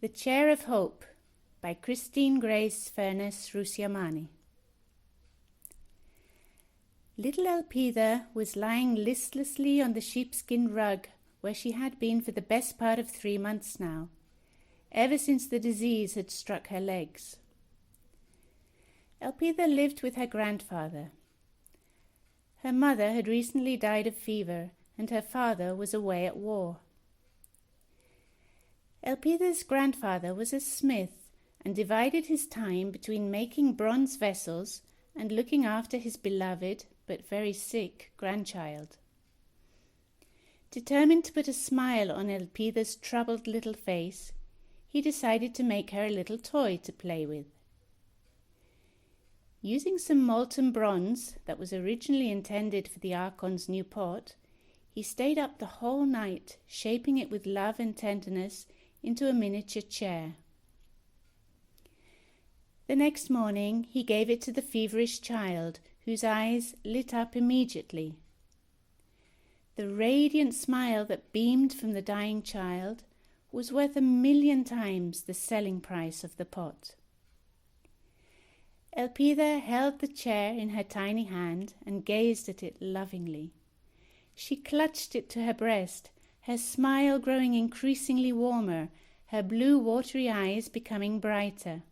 The Chair of Hope by Christine Grace Furness-Rousiamani. Little Elpida was lying listlessly on the sheepskin rug where she had been for the best part of 3 months now, ever since the disease had struck her legs. Elpida lived with her grandfather. Her mother had recently died of fever, and her father was away at war. Elpida's grandfather was a smith and divided his time between making bronze vessels and looking after his beloved but very sick grandchild. Determined to put a smile on Elpida's troubled little face, he decided to make her a little toy to play with. Using some molten bronze that was originally intended for the Archon's new pot, he stayed up the whole night, shaping it with love and tenderness into a miniature chair. The next morning he gave it to the feverish child, whose eyes lit up immediately. The radiant smile that beamed from the dying child was worth 1,000,000 times the selling price of the pot. Elpida held the chair in her tiny hand and gazed at it lovingly. She clutched it to her breast, her smile growing increasingly warmer, her blue watery eyes becoming brighter.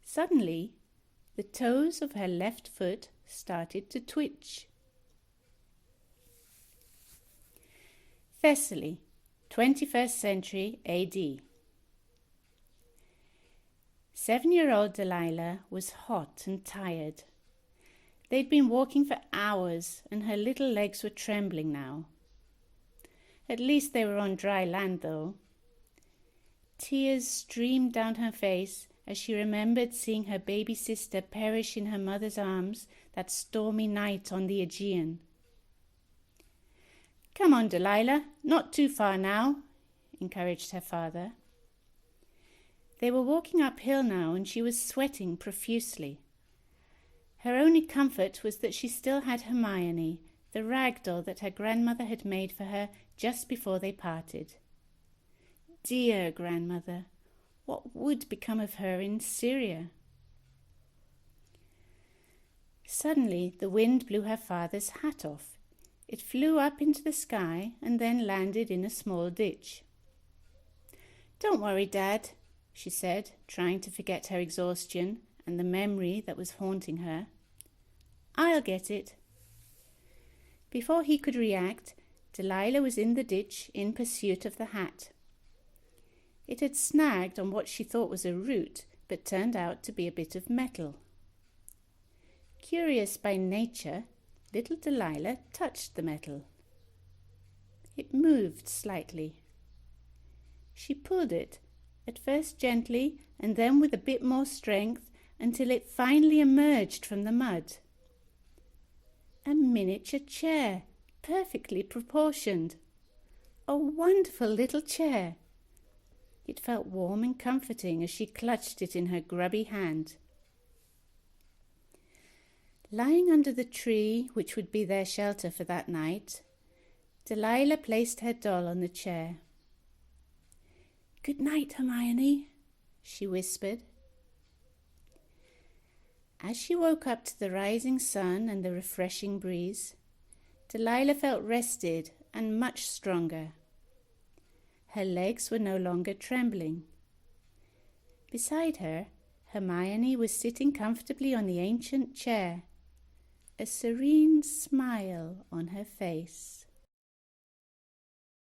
Suddenly, the toes of her left foot started to twitch. Thessaly, 21st century AD. 7-year-old Delilah was hot and tired. They'd been walking for hours, and her little legs were trembling now. At least they were on dry land, though. Tears streamed down her face as she remembered seeing her baby sister perish in her mother's arms that stormy night on the Aegean. "Come on, Delilah, not too far now," encouraged her father. They were walking uphill now, and she was sweating profusely. Her only comfort was that she still had Hermione, the rag doll that her grandmother had made for her just before they parted. Dear grandmother, what would become of her in Syria? Suddenly the wind blew her father's hat off. It flew up into the sky and then landed in a small ditch. "Don't worry, Dad," she said, trying to forget her exhaustion and the memory that was haunting her. "I'll get it." Before he could react, Delilah was in the ditch in pursuit of the hat. It had snagged on what she thought was a root, but turned out to be a bit of metal. Curious by nature, little Delilah touched the metal. It moved slightly. She pulled it, at first gently and then with a bit more strength, until it finally emerged from the mud. A miniature chair, perfectly proportioned. A wonderful little chair. It felt warm and comforting as she clutched it in her grubby hand. Lying under the tree, which would be their shelter for that night, Delilah placed her doll on the chair. "Good night, Hermione," she whispered. As she woke up to the rising sun and the refreshing breeze, Delilah felt rested and much stronger. Her legs were no longer trembling. Beside her, Hermione was sitting comfortably on the ancient chair, a serene smile on her face.